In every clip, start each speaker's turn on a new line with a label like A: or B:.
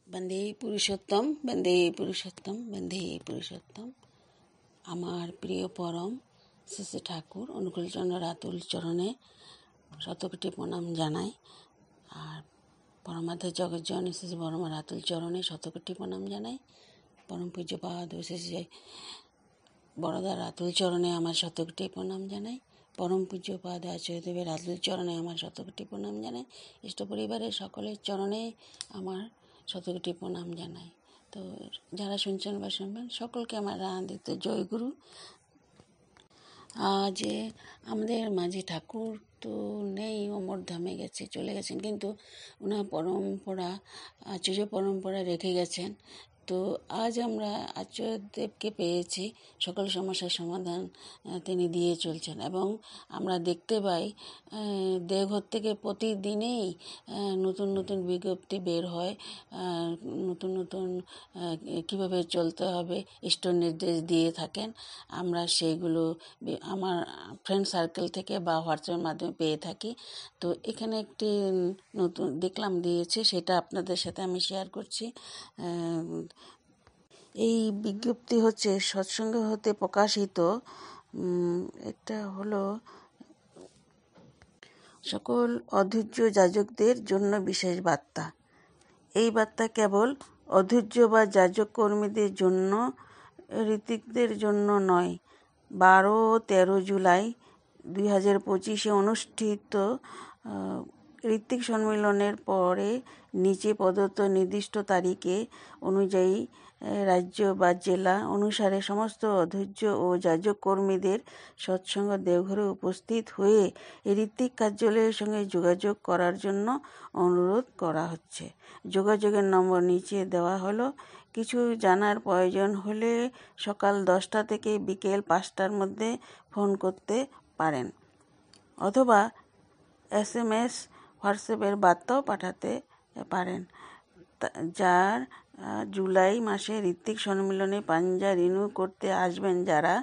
A: বন্দে পুরুষোত্তম, বন্দে পুরুষোত্তম, বন্দে পুরুষোত্তম। আমার প্রিয় পরম শ্রী ঠাকুর অনুকূলচন্দ্র রাতুল চরণে শতকোটি প্রণাম জানাই। আর পরমাধ্য জগজ্জন শ্রী বর্মা রাতুল চরণে শতকোটি প্রণাম জানাই। পরম পূজ্যপাদ শ্রী বড়দা রাতুল চরণে আমার শতকোটি প্রণাম জানাই। পরম পূজ্যপাদ আচার্যদেবের রাতুল চরণে আমার শতকোটি প্রণাম জানাই। ইষ্ট পরিবারের সকলের চরণে আমার শতকোটি প্রণাম জানাই। তো যারা শুনছেন বা শুনবেন সকলকে আমার আনন্দিত জয়গুরু। আজ আমাদের মাঝে ঠাকুর তো নেই, অমর ধামে গেছে, চলে গেছেন, কিন্তু ওনার পরম্পরা, আচার্য পরম্পরা রেখে গেছেন। তো আজ আমরা আচার্যদেবকে পেয়েছি, সকল সমস্যার সমাধান তিনি দিয়ে চলছেন। এবং আমরা দেখতে পাই দেওঘর থেকে প্রতিদিনেই নতুন নতুন বিজ্ঞপ্তি বের হয়, নতুন নতুন কীভাবে চলতে হবে ইষ্ট নির্দেশ দিয়ে থাকেন। আমরা সেইগুলো আমার ফ্রেন্ড সার্কেল থেকে বা হোয়াটসঅ্যাপের মাধ্যমে পেয়ে থাকি। তো এখানে একটি নতুন দেখলাম দিয়েছে, সেটা আপনাদের সাথে আমি শেয়ার করছি। এই বিজ্ঞপ্তি হচ্ছে সৎসঙ্গ হতে প্রকাশিত। এটা হলো সকল অধৈর্য যাজকদের জন্য বিশেষ বার্তা। এই বার্তা কেবল অধৈর্য বা যাজক কর্মীদের জন্য, ঋত্বিকদের জন্য নয়। 12 ও 13 জুলাই 2025 অনুষ্ঠিত ঋত্বিক সম্মেলনের পরে নিচে প্রদত্ত নির্দিষ্ট তারিখে অনুযায়ী রাজ্য বা জেলা অনুসারে সমস্ত অধৈর্য ও যাজক কর্মীদের সৎসঙ্গ দেওঘরে উপস্থিত হয়ে ঋত্বিক কার্যালয়ের সঙ্গে যোগাযোগ করার জন্য অনুরোধ করা হচ্ছে। যোগাযোগের নম্বর নিচে দেওয়া হলো। কিছু জানার প্রয়োজন হলে সকাল 10টা থেকে বিকেল 5টার মধ্যে ফোন করতে পারেন, অথবা SMS হোয়াটসঅ্যাপের বার্তাও পাঠাতে পারেন। যার জুলাই মাসে ঋত্বিক সম্মেলনে পাঞ্জা রিনিউ করতে আসবেন যারা,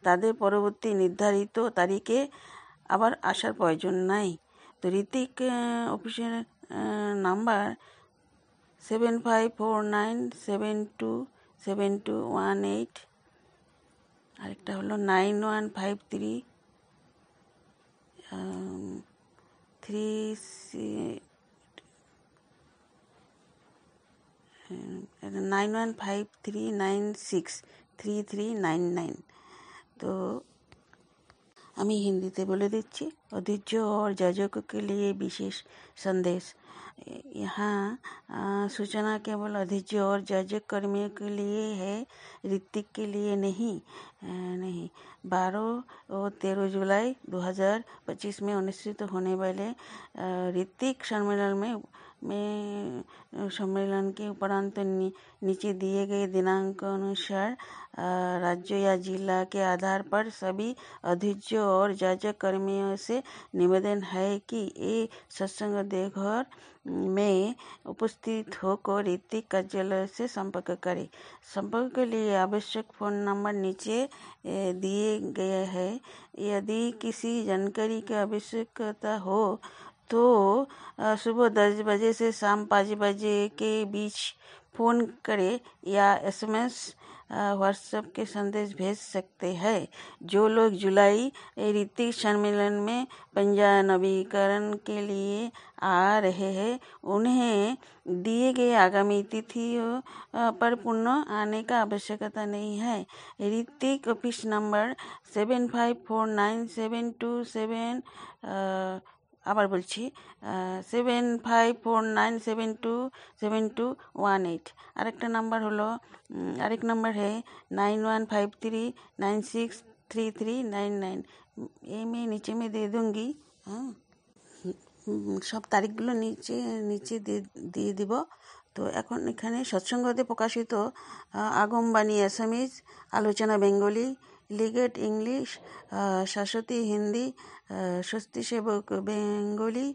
A: তাদের পরবর্তী নির্ধারিত তারিখে আবার আসার প্রয়োজন নাই। তো ঋত্বিক অফিসের নাম্বার 7549727218, আরেকটা হলো 9153 9153963399। तो আমি হিন্দিতে বলে দিচ্ছি। অধৈর্য और जाजकों के लिए विशेष संदेश। यहाँ सूचना केवल अधैर्य और जाजक कर्मियों के लिए है, ऋत्विक के लिए नहीं। 12 और 13 जुलाई 2025 में अनुष्ठित होने वाले ऋत्विक सम्मेलन सम्मेलन के उपरांत नीचे दिए गए दिनांक अनुसार राज्य या जिला के आधार पर सभी अधैर्य और जाजक कर्मियों से निवेदन है कि ये सत्संग देवघर में उपस्थित होकर ऋत्विक कार्यालय से संपर्क करें। संपर्क के लिए आवश्यक फोन नंबर नीचे दिए गए हैं। यदि किसी जानकारी की आवश्यकता हो तो सुबह 10 बजे से शाम 5 बजे के बीच फ़ोन करें या SMS व्हाट्सएप के संदेश भेज सकते हैं। जो लोग जुलाई ऋत्विक सम्मेलन में पंजा नवीकरण के लिए आ रहे हैं, उन्हें दिए गए आगामी तिथियों पर पुनः आने का आवश्यकता नहीं है। ऋत्विक ऑफिस नंबर 754972 আবার বলছি 7549727218। আরেকটা নাম্বার হলো, আরেক নাম্বার है 9153963399। ये मैं नीचे में दे दूँगी। हाँ, সব তারিখগুলো নিচে নিচে দিয়ে দিব। তো এখন এখানে সৎসঙ্গতে প্রকাশিত আগমবাণী অ্যাসামিজ, আলোচনা বেঙ্গলি, লিগেট ইংলিশ, শাশ্বতী হিন্দি, স্বস্তি সেবক বেঙ্গলি,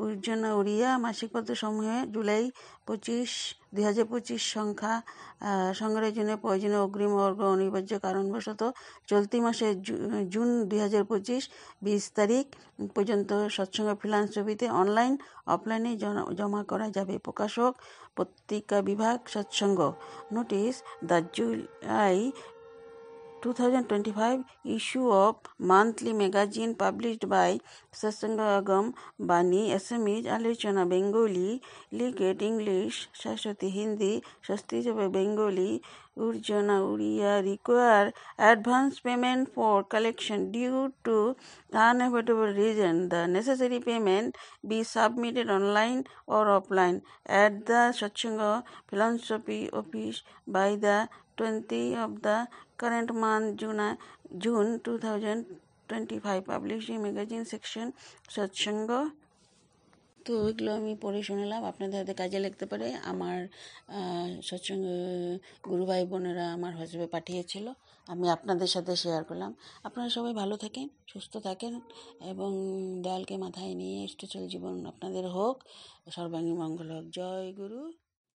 A: উর্জনা উড়িয়া মাসিকপত্র সমূহে জুলাই 2025 সংখ্যা সংগ্রহের জন্য প্রয়োজনীয় অগ্রিম অর্ঘ অনিবার্য কারণবশত চলতি মাসে জুন 2025 20 তারিখ পর্যন্ত সৎসঙ্গ ফিলান্থ্রপিতে অনলাইন অফলাইনে জমা করা যাবে। প্রকাশক পত্রিকা বিভাগ সৎসঙ্গ। Notice: the July 2025 issue of monthly magazine published by Satsanga Agam Bani Assamese Alochona Bengali Liget English Saraswati Hindi Shastri Bengali Urjana Uriya require advance payment for collection due to unavoidable reason. The necessary payment be submitted online or offline at the Satsanga Philanthropy Office by the 20th of the current month June 2025. Publishing magazine section সৎসঙ্গ। তো ওইগুলো আমি পড়ে শুনলাম, আপনাদের হাতে কাজে লাগতে পারে। আমার সৎসঙ্গ গুরু ভাই বোনেরা আমার হোয়াটসঅ্যাপে পাঠিয়েছিল, আমি আপনাদের সাথে শেয়ার করলাম। আপনারা সবাই ভালো থাকেন, সুস্থ থাকেন এবং দয়ালকে মাথায় নিয়ে ইষ্টচল জীবন আপনাদের হোক, সর্বাঙ্গী মঙ্গল হোক। জয় গুরু।